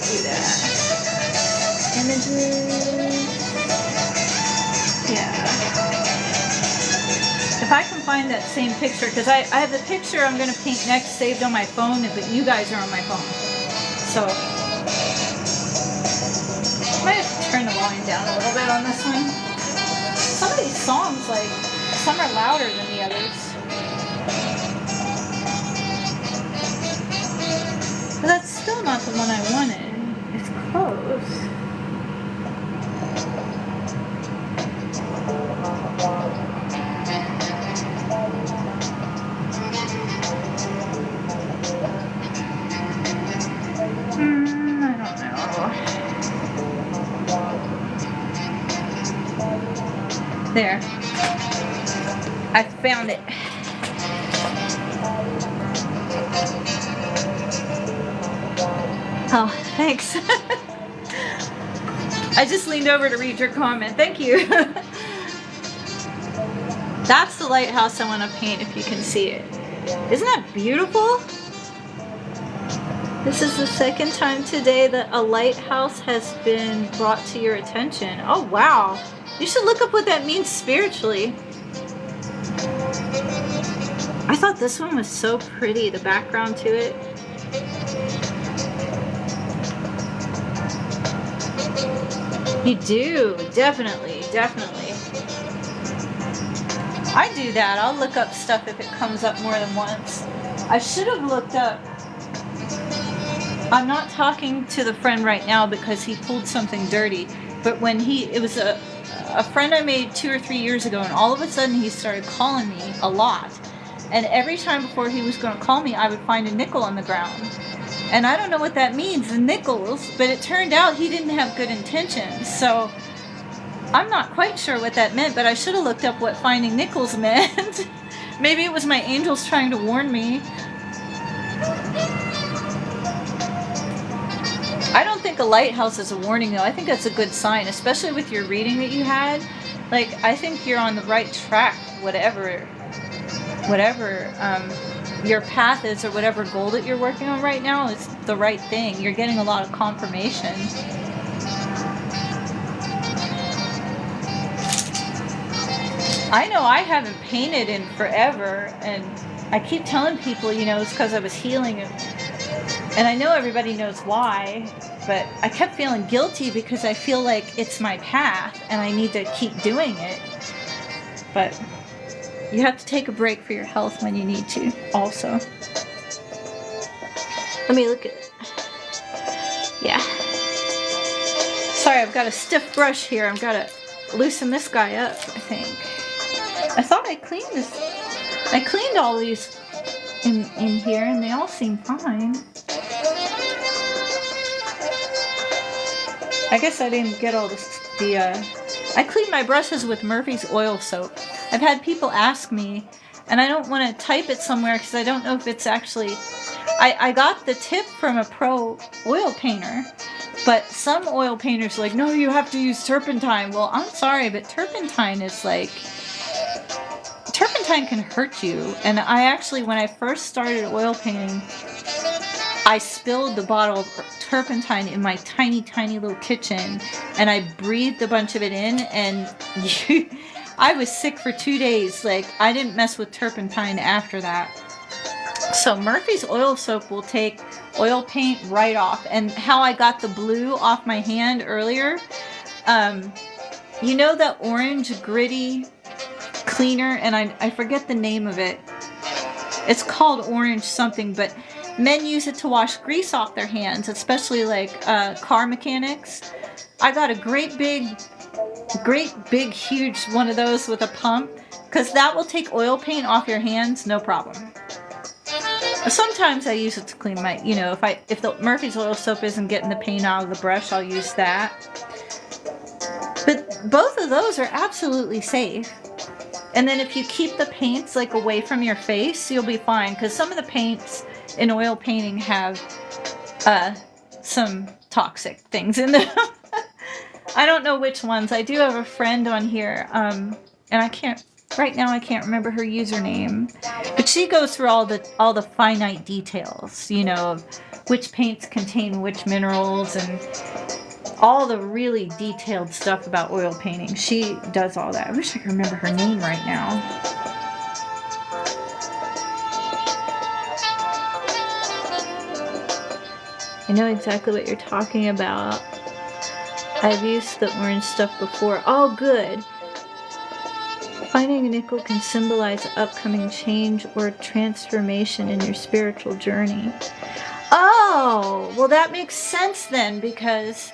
do that. Images. Yeah. If I can find that same picture, because I have the picture I'm going to paint next saved on my phone, but you guys are on my phone. So, I might have to turn the volume down a little bit on this one. Some of these songs, like, some are louder than the others. But that's still not the one I wanted. It's close. I don't know. There. I found it. Oh, thanks. I just leaned over to read your comment. Thank you. That's the lighthouse I want to paint if you can see it. Isn't that beautiful? This is the second time today that a lighthouse has been brought to your attention. Oh, wow. You should look up what that means spiritually. I thought this one was so pretty, the background to it. You do, definitely, definitely. I do that. I'll look up stuff if it comes up more than once. I should have looked up. I'm not talking to the friend right now because he pulled something dirty, but when it was a friend I made 2 or 3 years ago, and all of a sudden he started calling me a lot. And every time before he was going to call me, I would find a nickel on the ground. And I don't know what that means, the nickels, but it turned out he didn't have good intentions. So I'm not quite sure what that meant, but I should have looked up what finding nickels meant. Maybe it was my angels trying to warn me. I don't think a lighthouse is a warning, though. I think that's a good sign, especially with your reading that you had. Like, I think you're on the right track, whatever your path is, or whatever goal that you're working on right now is the right thing. You're getting a lot of confirmation. I know I haven't painted in forever, and I keep telling people, you know, it's because I was healing, and I know everybody knows why, but I kept feeling guilty because I feel like it's my path and I need to keep doing it. But you have to take a break for your health when you need to, also. Let me look at it. Yeah. Sorry, I've got a stiff brush here. I've got to loosen this guy up, I think. I thought I cleaned this. I cleaned all these in here, and they all seem fine. I guess I didn't get all this. I clean my brushes with Murphy's oil soap. I've had people ask me, and I don't want to type it somewhere because I don't know if it's actually... I got the tip from a pro oil painter, but some oil painters are like, no, you have to use turpentine. Well, I'm sorry, but turpentine is like... Turpentine can hurt you. And I actually, when I first started oil painting, I spilled the bottle of turpentine in my tiny, tiny little kitchen, and I breathed a bunch of it in, and I was sick for 2 days. Like, I didn't mess with turpentine after that. So Murphy's oil soap will take oil paint right off. And how I got the blue off my hand earlier, you know that orange gritty cleaner, and I forget the name of it. It's called orange something, but men use it to wash grease off their hands, especially like car mechanics. I got a great big, huge one of those with a pump, because that will take oil paint off your hands, no problem. Sometimes I use it to clean my, you know, if the Murphy's oil soap isn't getting the paint out of the brush, I'll use that. But both of those are absolutely safe. And then if you keep the paints like away from your face, you'll be fine, because some of the paints in oil painting have some toxic things in them. I don't know which ones. I do have a friend on here, and right now I can't remember her username, but she goes through all the finite details, you know, of which paints contain which minerals and all the really detailed stuff about oil painting. She does all that. I wish I could remember her name right now. I know exactly what you're talking about. I've used the orange stuff before. Oh, good. Finding a nickel can symbolize upcoming change or transformation in your spiritual journey. Oh, well that makes sense then, because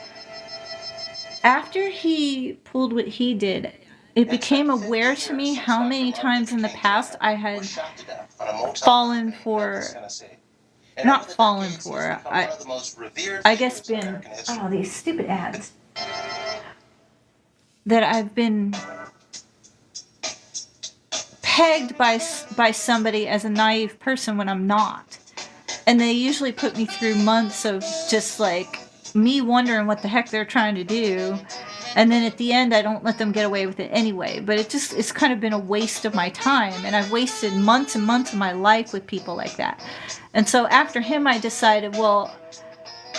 after he pulled what he did, it became aware to me how many times in the past I had fallen for, not fallen for, I guess been, oh, these stupid ads, that I've been pegged by somebody as a naive person when I'm not. And they usually put me through months of just like me wondering what the heck they're trying to do. And then at the end, I don't let them get away with it anyway. But it's kind of been a waste of my time. And I've wasted months and months of my life with people like that. And so after him, I decided, well,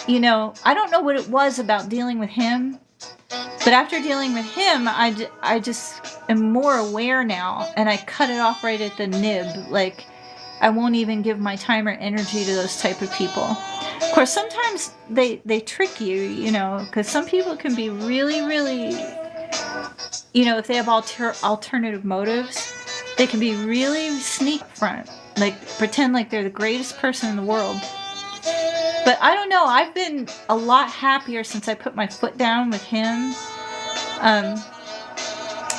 you know, I don't know what it was about dealing with him. But after dealing with him, I just am more aware now. And I cut it off right at the nib. Like, I won't even give my time or energy to those type of people. Of course, sometimes they trick you, you know, because some people can be really, really, you know, if they have alternative motives, they can be really sneak front, like pretend like they're the greatest person in the world. But I don't know, I've been a lot happier since I put my foot down with him.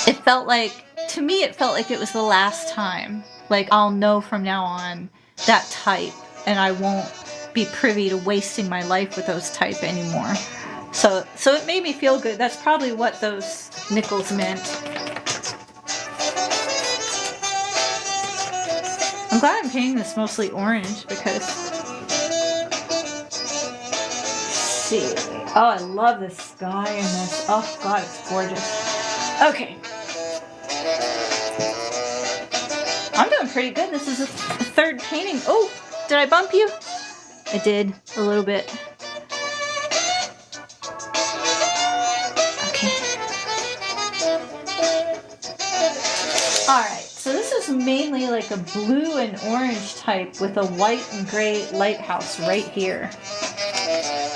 It felt like, to me, it felt like it was the last time. Like, I'll know from now on that type, and I won't be privy to wasting my life with those type anymore. So it made me feel good. That's probably what those nickels meant. I'm glad I'm painting this mostly orange because, see, oh, I love the sky in this. Oh God, it's gorgeous. Okay. I'm doing pretty good. This is a third painting. Oh, did I bump you? I did, a little bit. Okay. Alright, so this is mainly like a blue and orange type with a white and gray lighthouse right here.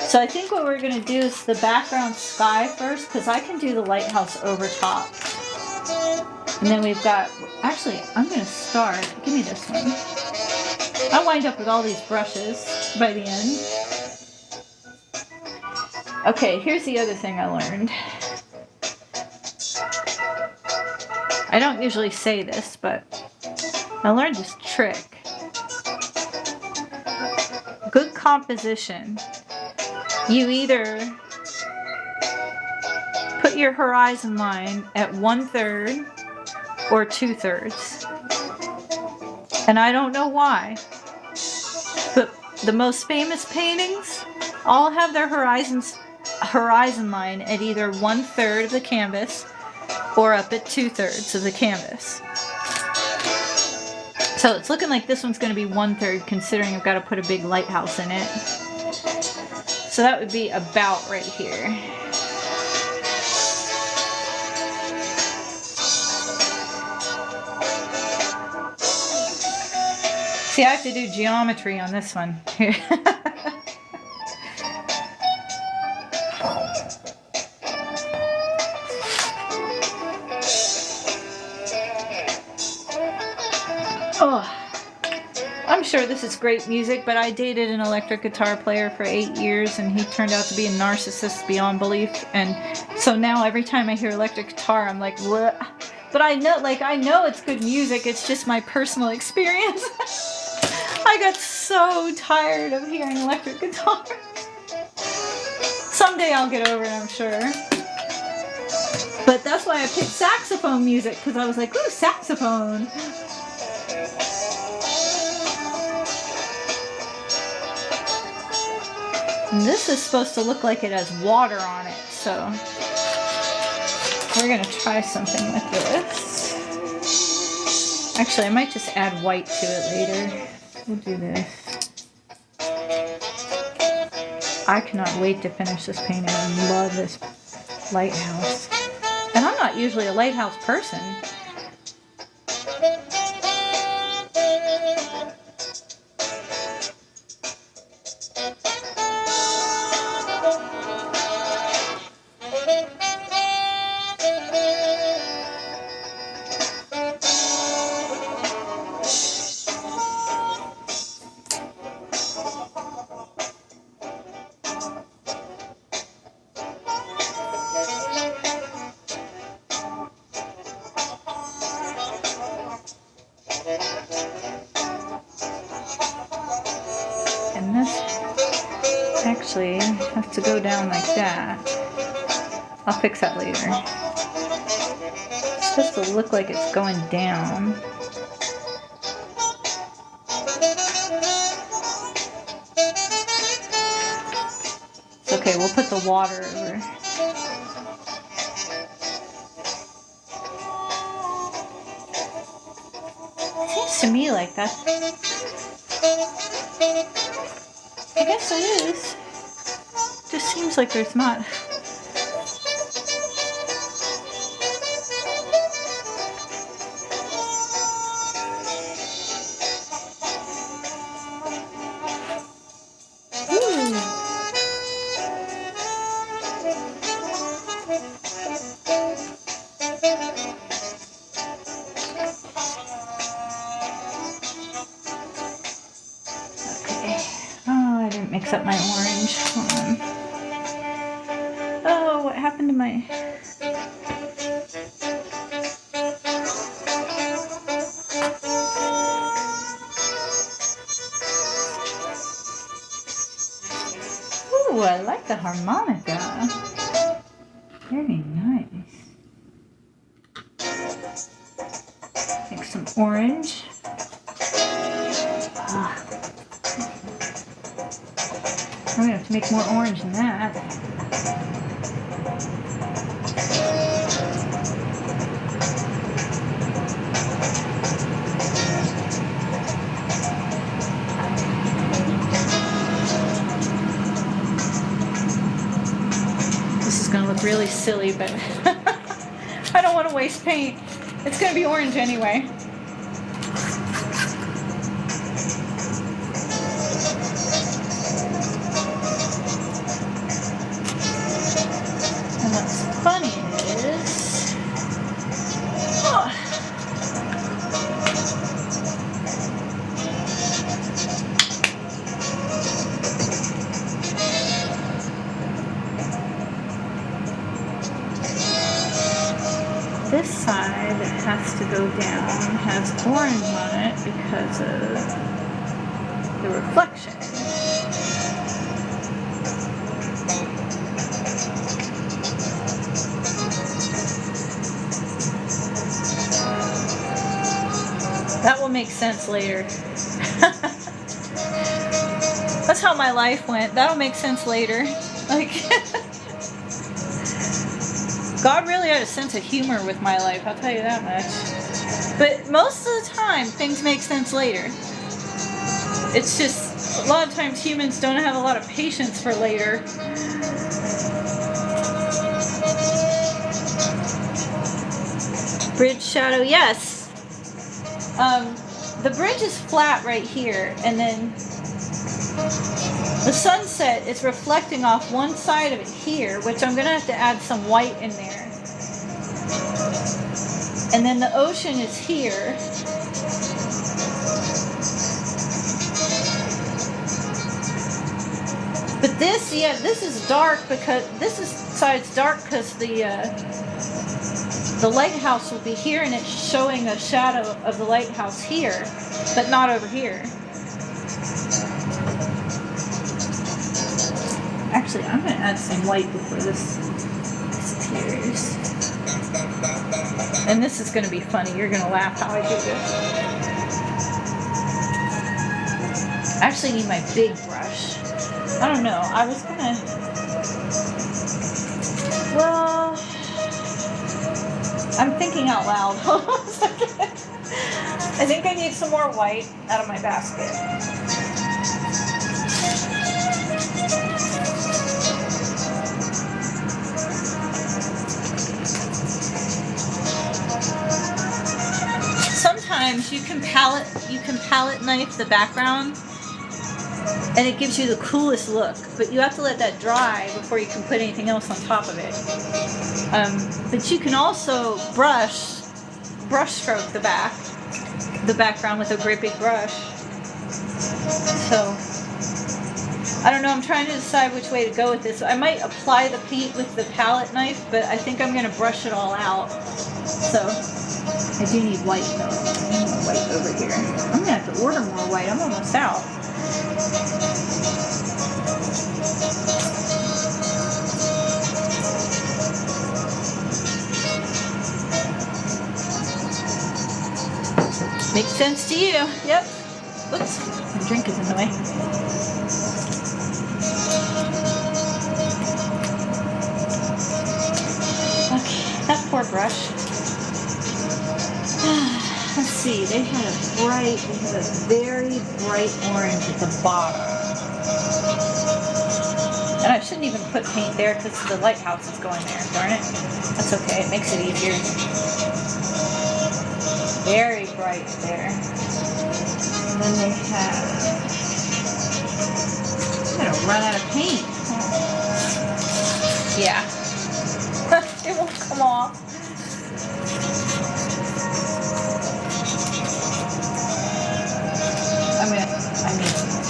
So I think what we're going to do is the background sky first, because I can do the lighthouse over top. And then we've got, actually, I'm going to start, give me this one. I wind up with all these brushes by the end. Okay, here's the other thing I learned. I don't usually say this, but I learned this trick. Good composition. You either put your horizon line at 1/3 or 2/3. And I don't know why, but the most famous paintings all have their horizon line at either 1/3 of the canvas or up at 2/3 of the canvas. So it's looking like this one's going to be 1/3, considering I've got to put a big lighthouse in it. So that would be about right here. See, I have to do geometry on this one. Oh, I'm sure this is great music, but I dated an electric guitar player for 8 years, and he turned out to be a narcissist beyond belief. And so now every time I hear electric guitar, I'm like, what? But I know it's good music. It's just my personal experience. I got so tired of hearing electric guitar. Someday I'll get over it, I'm sure. But that's why I picked saxophone music, because I was like, ooh, saxophone. And this is supposed to look like it has water on it, so we're going to try something with this. Actually, I might just add white to it later. We'll do this. I cannot wait to finish this painting. I love this lighthouse. And I'm not usually a lighthouse person. And this actually has to go down like that. I'll fix that later. It's supposed to look like it's going down. It's okay, we'll put the water over. Seems to me like that. I guess it is. Just seems like there's not. Mix up my orange. Hold on. Oh, what happened to my... Ooh, I like the harmonica. Very nice. Take some orange. I'm gonna have to make more orange than that. This is gonna look really silly, but I don't want to waste paint. It's gonna be orange anyway. Funny is, this side has to go down, has orange on it because of the reflection. That will make sense later. That's how my life went. That'll make sense later. Like, God really had a sense of humor with my life, I'll tell you that much. But most of the time, things make sense later. It's just, a lot of times humans don't have a lot of patience for later. Bridge shadow, yes. The bridge is flat right here, and then the sunset is reflecting off one side of it here, which I'm going to have to add some white in there. And then the ocean is here. But this, yeah, this is dark because, side's dark because the lighthouse will be here, and it's showing a shadow of the lighthouse here, but not over here. Actually, I'm going to add some white before this disappears. And this is going to be funny. You're going to laugh how I do this. I actually need my big brush. I don't know. I was going to... Well... I'm thinking out loud. Hold on a second. I think I need some more white out of my basket. sometimes you can palette knife the background and it gives you the coolest look, but you have to let that dry before you can put anything else on top of it. But you can also brush stroke the background with a great big brush. So I don't know, I'm trying to decide which way to go with this. I might apply the paint with the palette knife, but I think I'm going to brush it all out. So I do need white though. I need more white over here. I'm going to have to order more white. I'm almost out. Makes sense to you? Yep. Oops, my drink is in the way. Okay, that poor brush. Let's see, they had a very bright orange at the bottom. And I shouldn't even put paint there because the lighthouse is going there, darn it. That's okay, it makes it easier. Very bright there. And then they have... I'm gonna run out of paint. Yeah. It won't come off.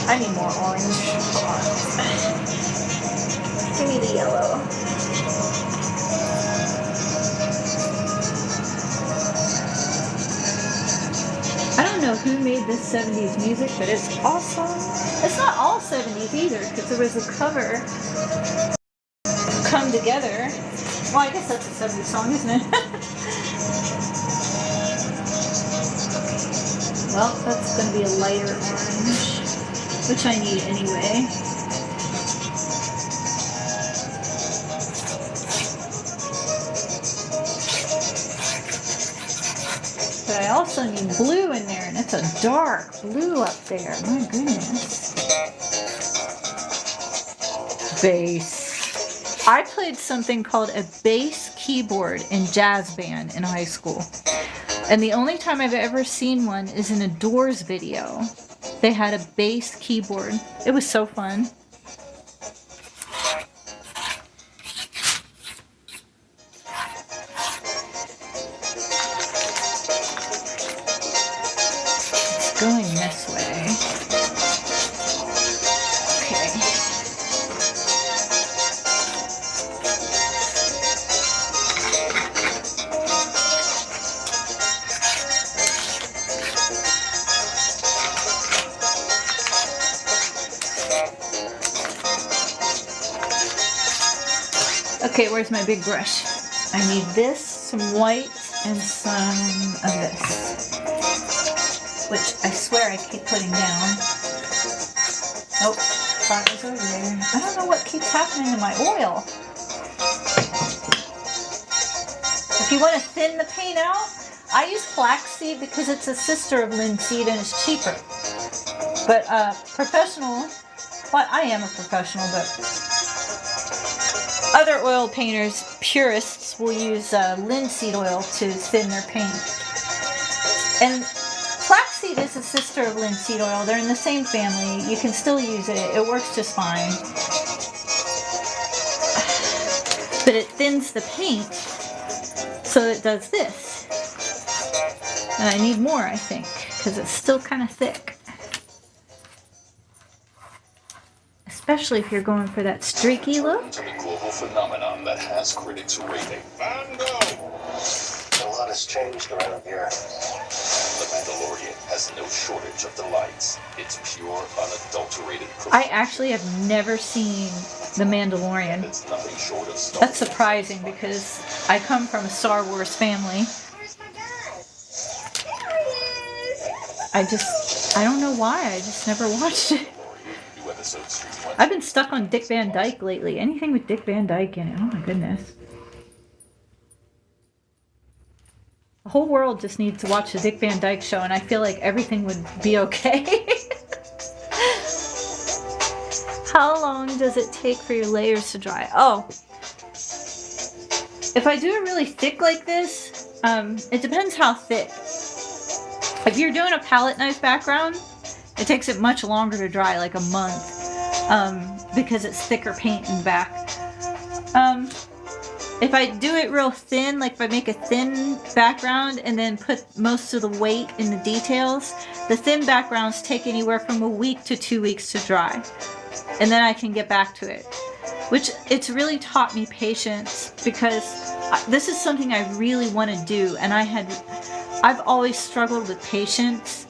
I need more orange. Give me the yellow. I don't know who made this 70s music, but it's awesome. It's not all 70s either, because there was a cover, Come Together. Well, I guess that's a 70s song, isn't it? Well, that's going to be a lighter orange, which I need anyway. But I also need blue in there, and it's a dark blue up there. My goodness. Bass. I played something called a bass keyboard in jazz band in high school. And the only time I've ever seen one is in a Doors video. They had a bass keyboard. It was so fun. It's going this way. Okay. Okay, where's my big brush? I need this, some white, and some of this. Which I swear I keep putting down. Nope, thought it was over there. I don't know what keeps happening to my oil. If you want to thin the paint out, I use flaxseed because it's a sister of linseed and it's cheaper. But professional, well, I am a professional, but other oil painters, purists, will use linseed oil to thin their paint. And flaxseed is a sister of linseed oil. They're in the same family. You can still use it. It works just fine. But it thins the paint so it does this. And I need more, I think, because it's still kind of thick. Especially if you're going for that streaky look. To the global phenomenon that has critics raving. Van Gogh! A lot has changed around here. The Mandalorian has no shortage of delights. It's pure, unadulterated perfection. I actually have never seen The Mandalorian. It's nothing short of Star That's surprising because I come from a Star Wars family. Where's my dad? There he is! I don't know why. I just never watched it. New episodes stream Wednesday. I've been stuck on Dick Van Dyke lately. Anything with Dick Van Dyke in it. Oh my goodness. The whole world just needs to watch the Dick Van Dyke show and I feel like everything would be okay. How long does it take for your layers to dry? Oh. If I do it really thick like this, it depends how thick. If you're doing a palette knife background, it takes it much longer to dry, like a month, because it's thicker paint in the back. If I do it real thin, like if I make a thin background and then put most of the weight in the details, the thin backgrounds take anywhere from a week to 2 weeks to dry. And then I can get back to it. Which, it's really taught me patience, because this is something I really want to do, and I've always struggled with patience,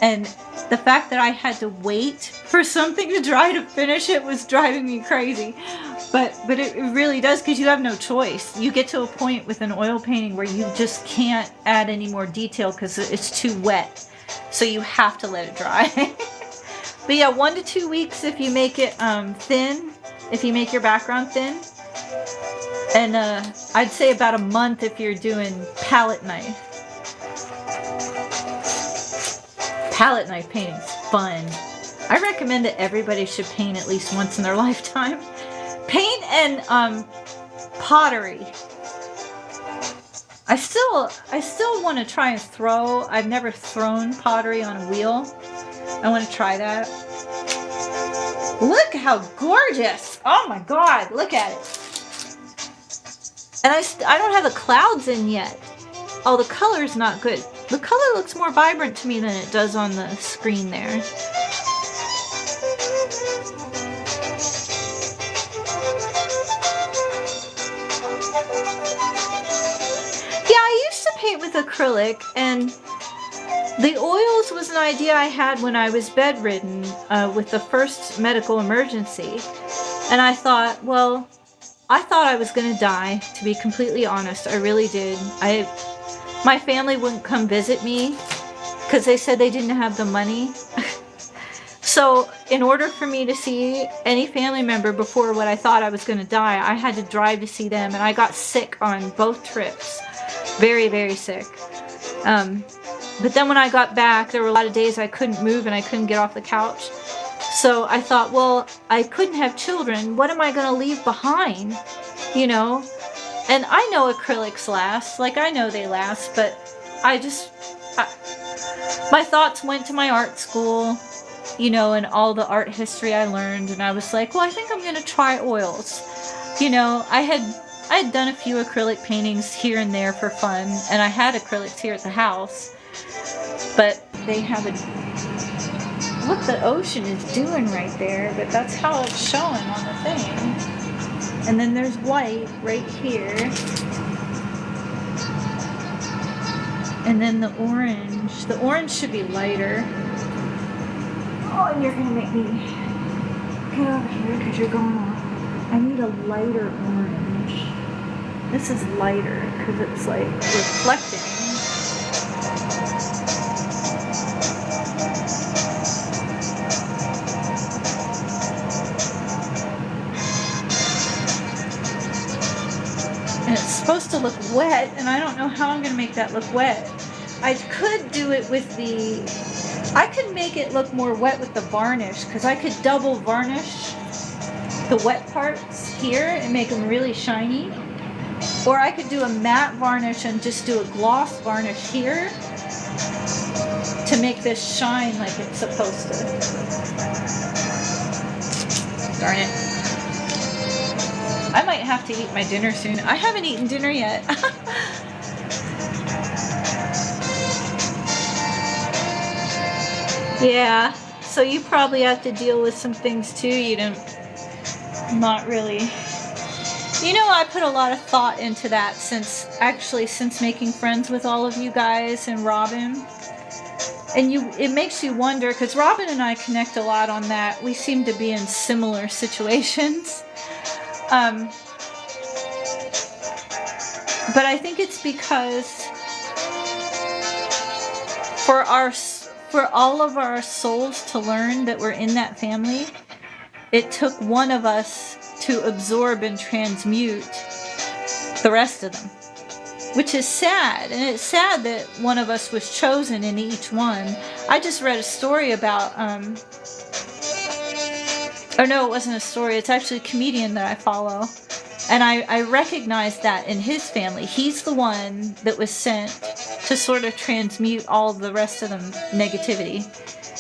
and the fact that I had to wait for something to dry to finish it was driving me crazy. But it really does, because you have no choice. You get to a point with an oil painting where you just can't add any more detail because it's too wet. So you have to let it dry. But yeah, 1 to 2 weeks if you make it thin, if you make your background thin. And I'd say about a month if you're doing palette knife. Palette knife painting's fun. I recommend that everybody should paint at least once in their lifetime. Paint and pottery. I still want to try and throw. I've never thrown pottery on a wheel. I want to try that. Look how gorgeous! Oh my god, look at it. And I don't have the clouds in yet. Oh, the color's not good. The color looks more vibrant to me than it does on the screen there. Yeah, I used to paint with acrylic, and the oils was an idea I had when I was bedridden with the first medical emergency. And I thought, well, I thought I was going to die, to be completely honest. I really did. My family wouldn't come visit me because they said they didn't have the money. So in order for me to see any family member before what I thought I was going to die, I had to drive to see them, and I got sick on both trips. Very, very sick. But then when I got back, there were a lot of days I couldn't move and I couldn't get off the couch. So I thought, well, I couldn't have children. What am I going to leave behind? You know? And I know acrylics last. Like, I know they last, but my thoughts went to my art school, you know, and all the art history I learned. And I was like, well, I think I'm going to try oils. You know, I had done a few acrylic paintings here and there for fun. And I had acrylics here at the house. But they have what the ocean is doing right there, but that's how it's showing on the thing. And then there's white right here. And then the orange. The orange should be lighter. Oh, and you're gonna make me get over here because you're going off. I need a lighter orange. This is lighter because it's like reflecting. And it's supposed to look wet, and I don't know how I'm going to make that look wet. I could do it with I could make it look more wet with the varnish, because I could double varnish the wet parts here and make them really shiny. Or I could do a matte varnish and just do a gloss varnish here to make this shine like it's supposed to. Darn it. I might have to eat my dinner soon. I haven't eaten dinner yet. Yeah, so you probably have to deal with some things too. Not really. You know, I put a lot of thought into that since making friends with all of you guys and Robin. And it makes you wonder, because Robin and I connect a lot on that. We seem to be in similar situations. But I think it's because for all of our souls to learn that we're in that family, it took one of us to absorb and transmute the rest of them. Which is sad, and it's sad that one of us was chosen in each one. I just read a story about, oh no, it wasn't a story, it's actually a comedian that I follow. And I recognized that in his family. He's the one that was sent to to sort of transmute all the rest of the negativity.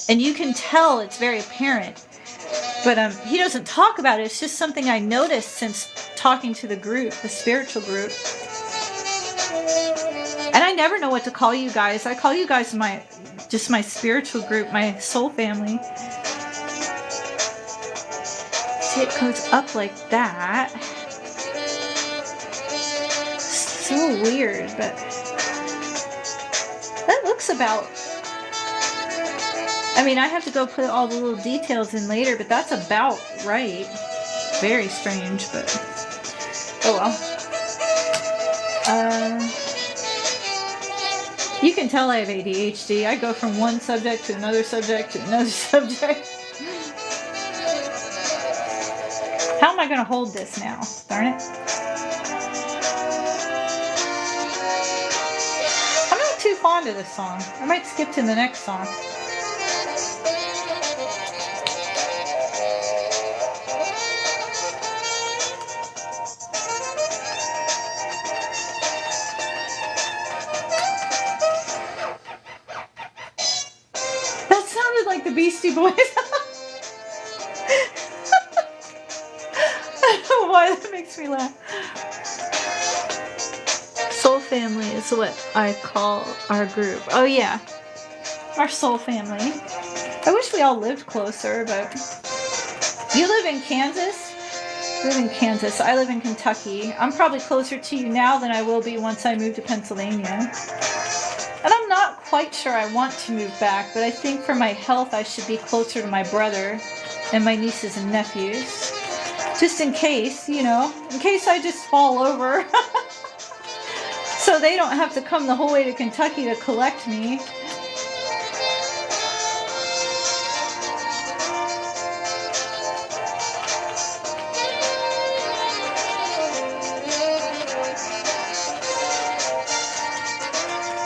And you can tell it's very apparent. But he doesn't talk about it. It's just something I noticed since talking to the group, the spiritual group. And I never know what to call you guys. I call you guys my spiritual group, my soul family. See, it goes up like that. So weird, but that looks about... I mean, I have to go put all the little details in later, but that's about right. Very strange, but... oh well. You can tell I have ADHD. I go from one subject to another subject to another subject. How am I going to hold this now? Darn it. I'm not too fond of this song. I might skip to the next song. Like the Beastie Boys. I don't know why that makes me laugh. Soul family is what I call our group. Oh yeah, our soul family. I wish we all lived closer, but you live in Kansas? You live in Kansas. I live in Kentucky. I'm probably closer to you now than I will be once I move to Pennsylvania. And I'm not quite sure I want to move back, but I think for my health I should be closer to my brother and my nieces and nephews. Just in case, you know, in case I just fall over. So they don't have to come the whole way to Kentucky to collect me.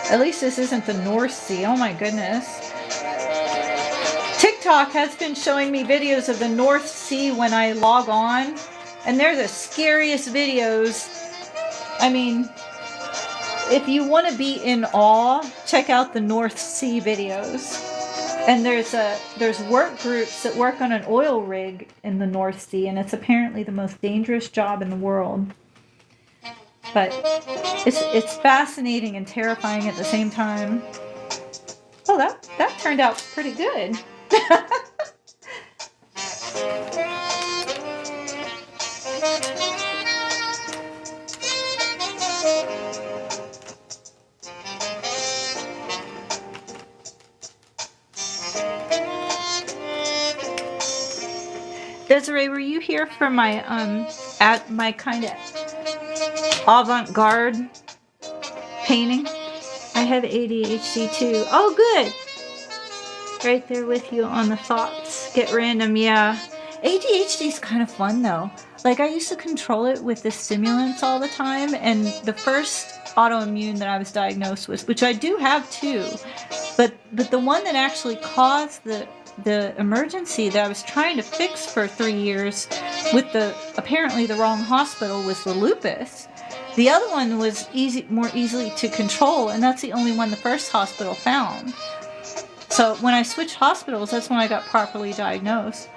At least this isn't the North Sea. Oh my goodness. TikTok has been showing me videos of the North Sea when I log on. And they're the scariest videos. I mean, if you want to be in awe, check out the North Sea videos. And there's work groups that work on an oil rig in the North Sea. And it's apparently the most dangerous job in the world. But it's fascinating and terrifying at the same time. Oh, that turned out pretty good. Desiree, were you here for my at my kind of avant-garde painting? I have ADHD too. Oh, good. Right there with you on the thoughts. Get random, yeah. ADHD is kind of fun though. Like I used to control it with the stimulants all the time, and the first autoimmune that I was diagnosed with, which I do have too, but the one that actually caused the emergency that I was trying to fix for 3 years with apparently the wrong hospital was the lupus. The other one was more easily to control, and that's the only one the first hospital found. So when I switched hospitals, that's when I got properly diagnosed.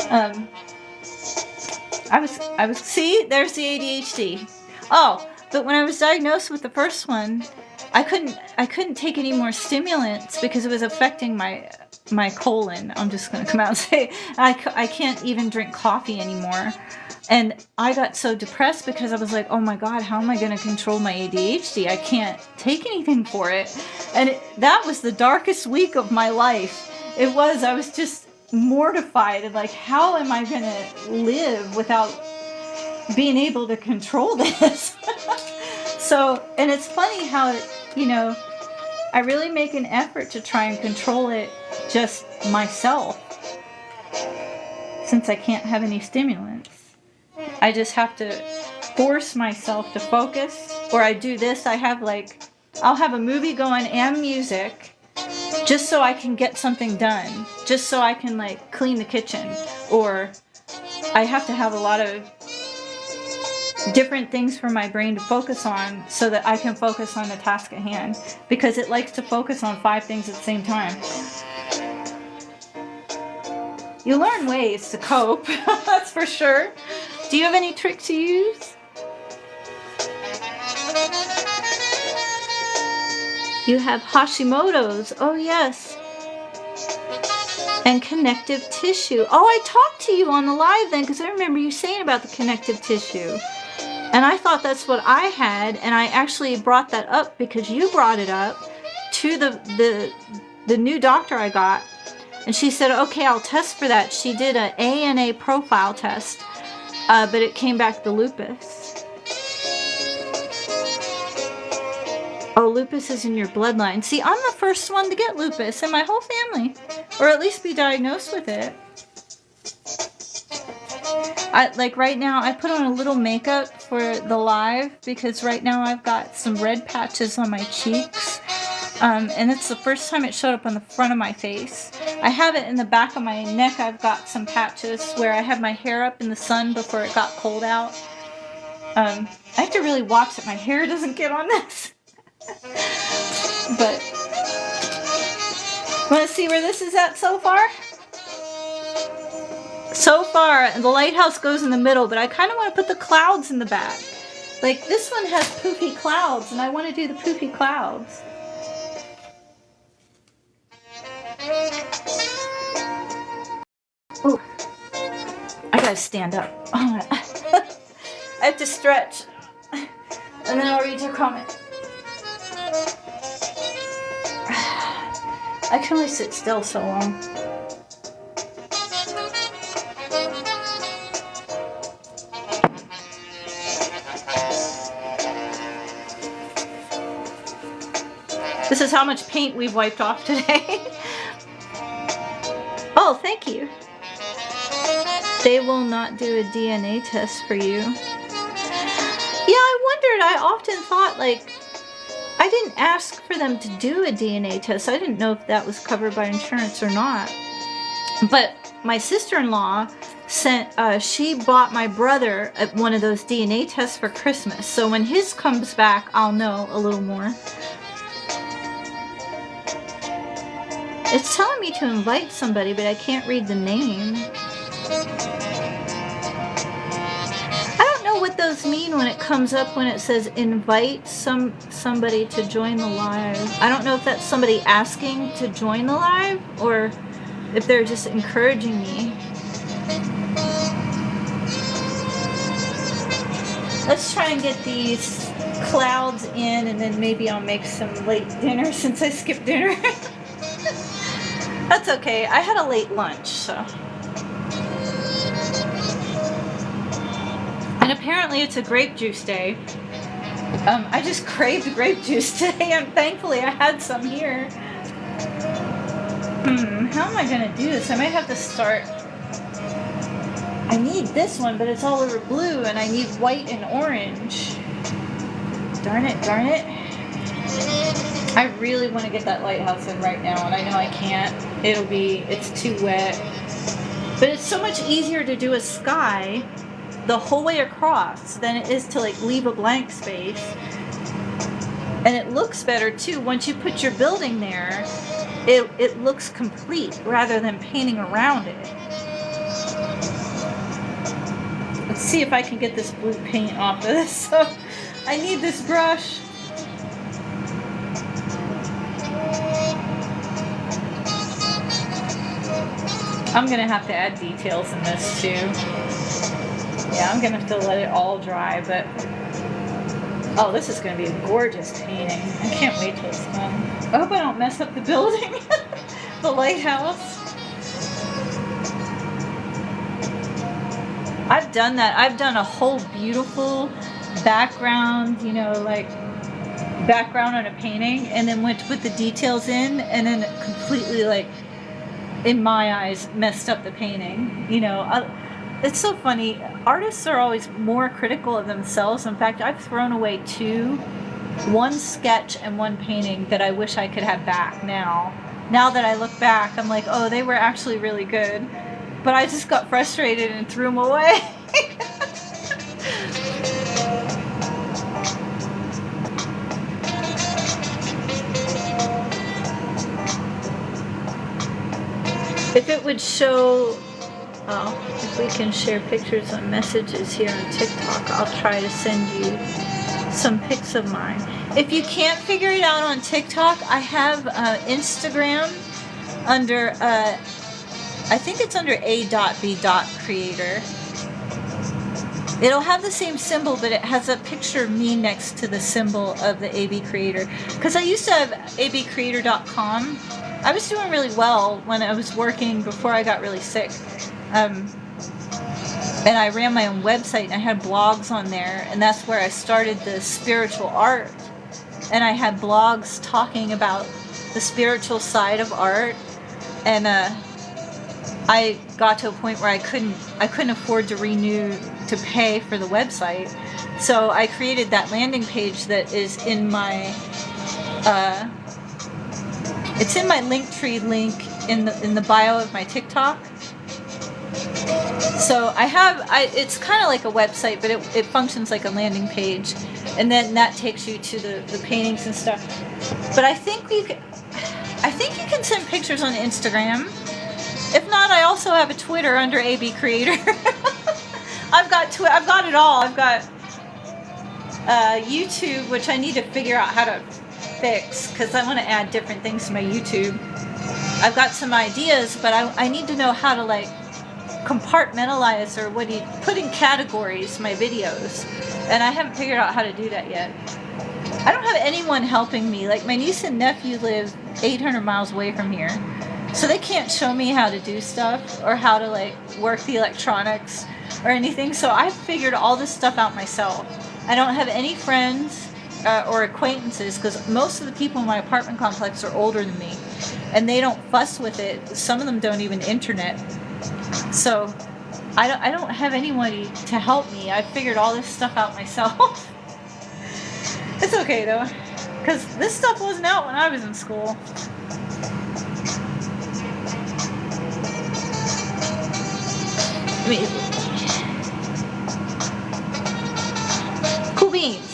I was see, there's the ADHD. Oh, but when I was diagnosed with the first one, I couldn't take any more stimulants because it was affecting my colon. I'm just gonna come out and say I can't even drink coffee anymore. And I got so depressed because I was like, oh my God, how am I going to control my ADHD? I can't take anything for it. And that was the darkest week of my life. I was just mortified and like, how am I going to live without being able to control this? So, and it's funny how, you know, I really make an effort to try and control it just myself, since I can't have any stimulants. I just have to force myself to focus. Or I do this, I'll have a movie going and music just so I can get something done. Just so I can like clean the kitchen. Or I have to have a lot of different things for my brain to focus on so that I can focus on the task at hand, because it likes to focus on 5 things at the same time. You learn ways to cope, that's for sure. Do you have any tricks you use? You have Hashimoto's. Oh, yes. And connective tissue. Oh, I talked to you on the live then, because I remember you saying about the connective tissue. And I thought that's what I had, and I actually brought that up because you brought it up to the new doctor I got. And she said, okay, I'll test for that. She did an ANA profile test, but it came back the lupus. Oh, lupus is in your bloodline. See, I'm the first one to get lupus in my whole family, or at least be diagnosed with it. Like right now, I put on a little makeup for the live because right now I've got some red patches on my cheeks. And it's the first time it showed up on the front of my face. I have it in the back of my neck. I've got some patches where I had my hair up in the sun before it got cold out. I have to really watch that my hair doesn't get on this. But, want to see where this is at so far? So far, the lighthouse goes in the middle, but I kind of want to put the clouds in the back. Like, this one has poofy clouds, and I want to do the poofy clouds. Ooh. I gotta stand up. Oh, I have to stretch. And then I'll read your comment. I can only sit still so long. This is how much paint we've wiped off today. Oh, thank you. They will not do a DNA test for you. Yeah, I wondered. I often thought, like, I didn't ask for them to do a DNA test. I didn't know if that was covered by insurance or not. But my sister-in-law sent, she bought my brother one of those DNA tests for Christmas. So when his comes back, I'll know a little more. It's telling me to invite somebody, but I can't read the name. I don't know what those mean when it comes up when it says invite somebody to join the live. I don't know if that's somebody asking to join the live or if they're just encouraging me. Let's try and get these clouds in, and then maybe I'll make some late dinner since I skipped dinner. That's okay. I had a late lunch, so. And apparently it's a grape juice day. I just craved grape juice today, and thankfully I had some here. How am I going to do this? I might have to start. I need this one, but it's all over blue, and I need white and orange. Darn it, darn it. I really want to get that lighthouse in right now, and I know I can't. It's too wet. But it's so much easier to do a sky the whole way across than it is to like leave a blank space. And it looks better too. Once you put your building there, it looks complete rather than painting around it. Let's see if I can get this blue paint off of this. So I need this brush. I'm going to have to add details in this too. Yeah, I'm going to have to let it all dry, but... Oh, this is going to be a gorgeous painting. I can't wait till it's done. I hope I don't mess up the building. The lighthouse. I've done that. I've done a whole beautiful background, you know, like background on a painting, and then went to put the details in, and then it completely, like, in my eyes, messed up the painting. You know, it's so funny. Artists are always more critical of themselves. In fact, I've thrown away one sketch and one painting that I wish I could have back now. Now that I look back, I'm like, oh, they were actually really good. But I just got frustrated and threw them away. If it would show, if we can share pictures on messages here on TikTok, I'll try to send you some pics of mine. If you can't figure it out on TikTok, I have Instagram under, I think it's under A.B.CREATOR. It'll have the same symbol, but it has a picture of me next to the symbol of the A.B.CREATOR. Because I used to have abcreator.com. I was doing really well when I was working before I got really sick. And I ran my own website and I had blogs on there, and that's where I started the spiritual art. And I had blogs talking about the spiritual side of art, and I got to a point where I couldn't afford to pay for the website. So I created that landing page that is in my it's in my Linktree link in the bio of my TikTok. So it's kind of like a website, but it functions like a landing page, and then that takes you to the paintings and stuff. But I think you can send pictures on Instagram. If not, I also have a Twitter under A.B.CREATOR. I've got it all. I've got YouTube, which I need to figure out how to fix because I want to add different things to my YouTube. I've got some ideas, but I need to know how to like compartmentalize, or put in categories my videos, and I haven't figured out how to do that yet. I don't have anyone helping me. Like my niece and nephew live 800 miles away from here, so they can't show me how to do stuff or how to like work the electronics or anything. So I've figured all this stuff out myself. I don't have any friends or acquaintances because most of the people in my apartment complex are older than me, and they don't fuss with it. Some of them don't even internet. So I don't have anybody to help me. I figured all this stuff out myself. It's okay though, because this stuff wasn't out when I was in school. I mean, cool beans.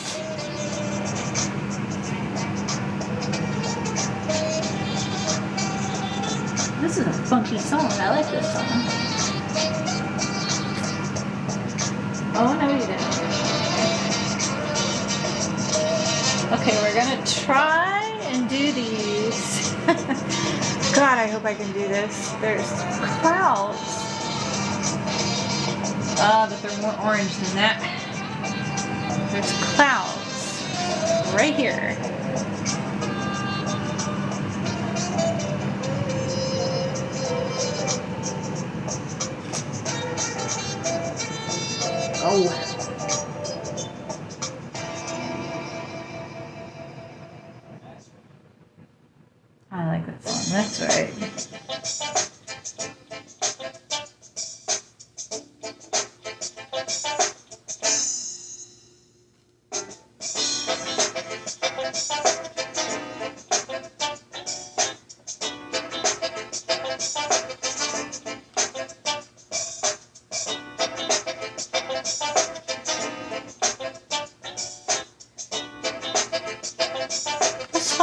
This is a funky song. I like this song. Oh, no, you didn't. Okay, we're gonna try and do these. God, I hope I can do this. There's clouds. But they're more orange than that. There's clouds right here. Oh. I like that song. That's right.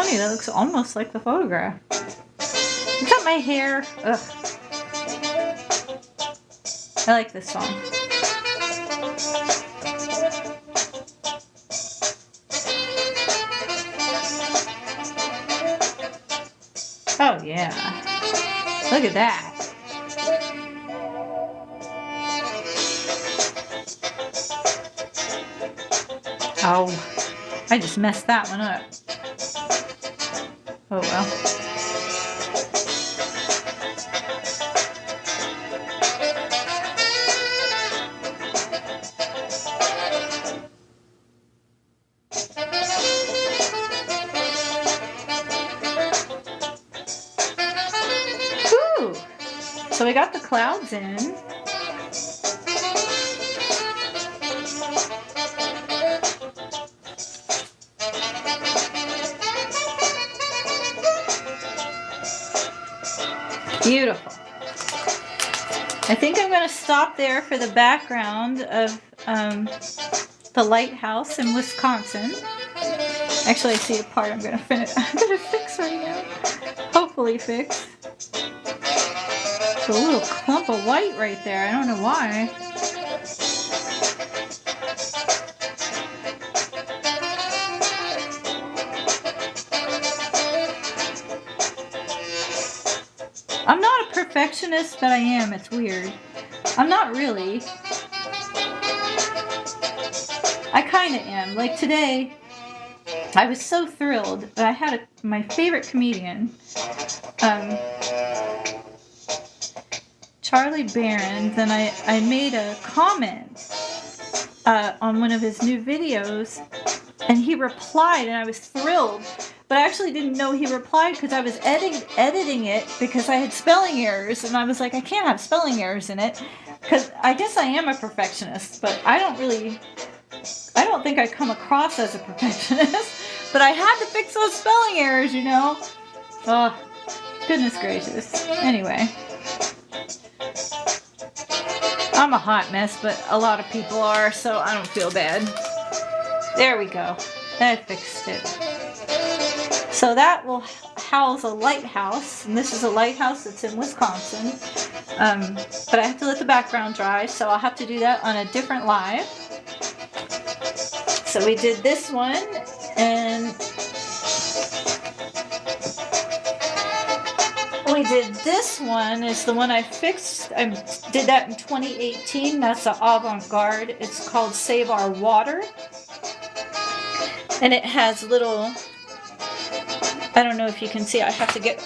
That looks almost like the photograph. Look at my hair. Ugh. I like this song. Oh yeah. Look at that. Oh, I just messed that one up. Oh well. Whew. So we got the clouds in. Beautiful. I think I'm going to stop there for the background of the lighthouse in Wisconsin. Actually, I see a part I'm going to finish. I'm going to fix right now. Hopefully fix. a little clump of white right there. I don't know why. I'm not a perfectionist, but I am. It's weird. I'm not really. I kind of am. Like today, I was so thrilled that I had my favorite comedian, Charlie Barron, and I made a comment on one of his new videos, and he replied, and I was thrilled. But I actually didn't know he replied because I was editing it because I had spelling errors, and I was like, I can't have spelling errors in it, because I guess I am a perfectionist, but I don't think I come across as a perfectionist, but I had to fix those spelling errors, you know? Oh, goodness gracious. Anyway. I'm a hot mess, but a lot of people are, so I don't feel bad. There we go. I fixed it. So that will house a lighthouse, and this is a lighthouse that's in Wisconsin. But I have to let the background dry, so I'll have to do that on a different live. So we did this one, and we did this one is the one I fixed. I did that in 2018. That's an avant-garde. It's called Save Our Water. And it has little, I don't know if you can see, I have to get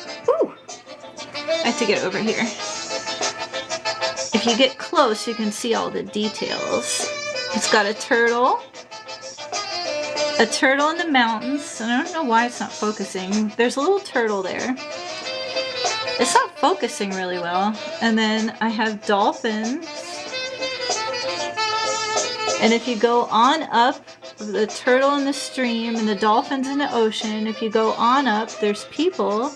over here. If you get close, you can see all the details. It's got a turtle in the mountains, and I don't know why it's not focusing. There's a little turtle there. It's not focusing really well. And then I have dolphins. And if you go on up, the turtle in the stream and the dolphins in the ocean, if you go on up, there's people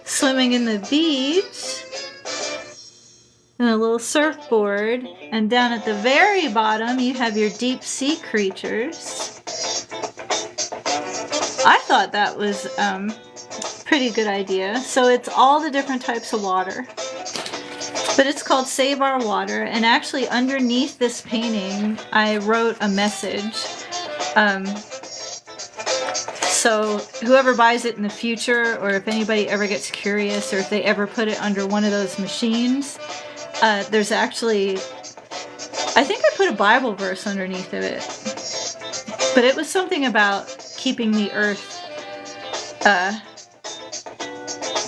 swimming in the beach and a little surfboard, and down at the very bottom you have your deep sea creatures. I thought that was pretty good idea. So it's all the different types of water, but it's called Save Our Water, and actually underneath this painting I wrote a message. So whoever buys it in the future, or if anybody ever gets curious, or if they ever put it under one of those machines, there's actually, I think I put a Bible verse underneath of it, but it was something about keeping the earth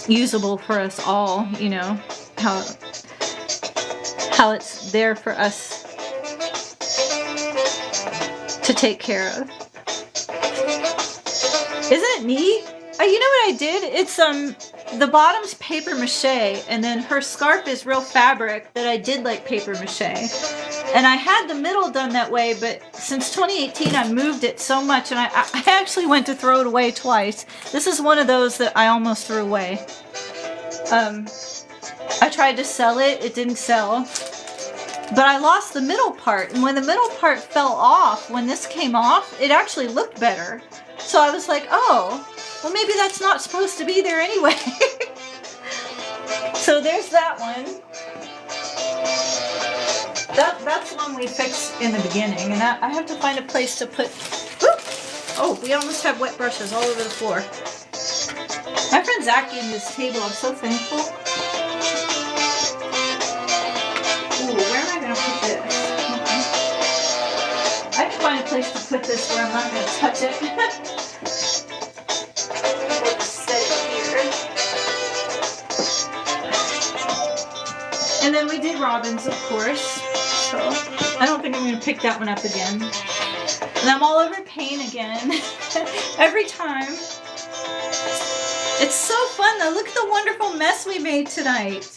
usable for us all, you know, how it's there for us to take care of. Isn't it neat? You know what I did? It's the bottom's paper mache, and then her scarf is real fabric that I did like paper mache. And I had the middle done that way, but since 2018 I moved it so much, and I actually went to throw it away twice. This is one of those that I almost threw away. I tried to sell it, it didn't sell. But I lost the middle part, and when the middle part fell off, when this came off, it actually looked better. So I was like, oh, well maybe that's not supposed to be there anyway. So there's that one. That's the one we fixed in the beginning, and I have to find a place to put, oh, we almost have wet brushes all over the floor. My friend Zach gave me this table, I'm so thankful. Ooh, where am I going to put this? Okay. I have to find a place to put this where I'm not going to touch it. We'll just set it here. And then we did robins, of course. So I don't think I'm going to pick that one up again. And I'm all over paint again. Every time. It's so fun though. Look at the wonderful mess we made tonight.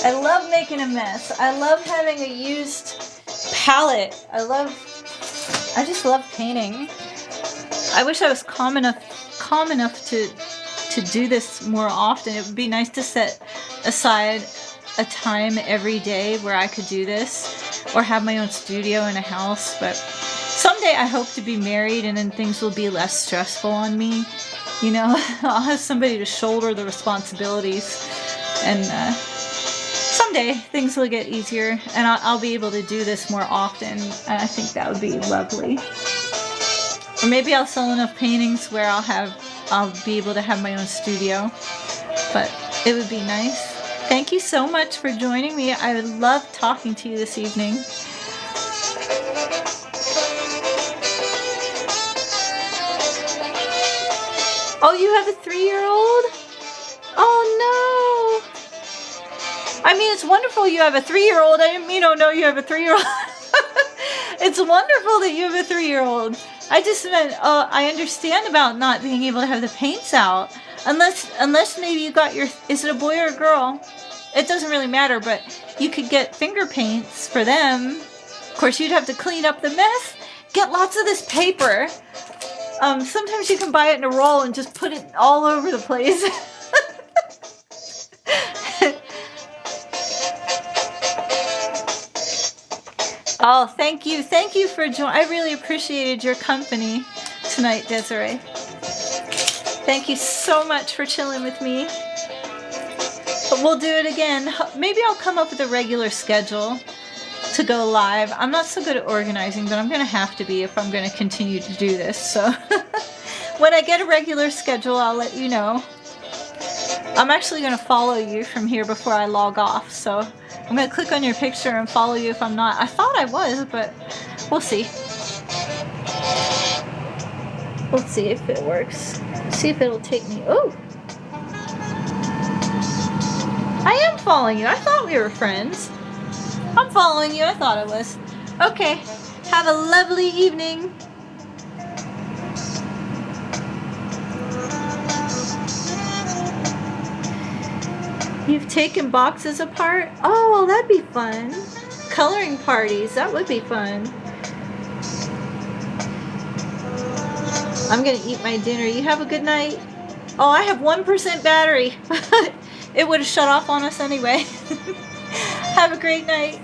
I love making a mess. I love having a used palette. I just love painting. I wish I was calm enough to do this more often. It would be nice to set aside a time every day where I could do this, or have my own studio in a house. But someday I hope to be married, and then things will be less stressful on me. You know, I'll have somebody to shoulder the responsibilities. And someday things will get easier, and I'll be able to do this more often. And I think that would be lovely. Or maybe I'll sell enough paintings where I'll be able to have my own studio. But it would be nice. Thank you so much for joining me. I would love talking to you this evening. Oh, you have a 3-year-old? Oh no! I mean, it's wonderful you have a 3-year-old. I didn't mean, oh no, you have a 3-year-old. It's wonderful that you have a 3-year-old. I just meant, I understand about not being able to have the paints out. Unless maybe you got your, is it a boy or a girl? It doesn't really matter, but you could get finger paints for them. Of course, you'd have to clean up the mess. Get lots of this paper. Sometimes you can buy it in a roll and just put it all over the place. Oh, thank you. Thank you for joining. I really appreciated your company tonight, Desiree. Thank you so much for chilling with me. But we'll do it again. Maybe I'll come up with a regular schedule to go live. I'm not so good at organizing, but I'm going to have to be if I'm going to continue to do this. So when I get a regular schedule, I'll let you know. I'm actually going to follow you from here before I log off. So I'm going to click on your picture and follow you if I'm not. I thought I was, but we'll see. Let's see if it works. See if it'll take me. Oh! I am following you. I thought we were friends. I'm following you. I thought I was. Okay. Have a lovely evening. You've taken boxes apart? Oh, that'd be fun. Coloring parties. That would be fun. I'm going to eat my dinner. You have a good night. Oh, I have 1% battery. It would have shut off on us anyway. Have a great night.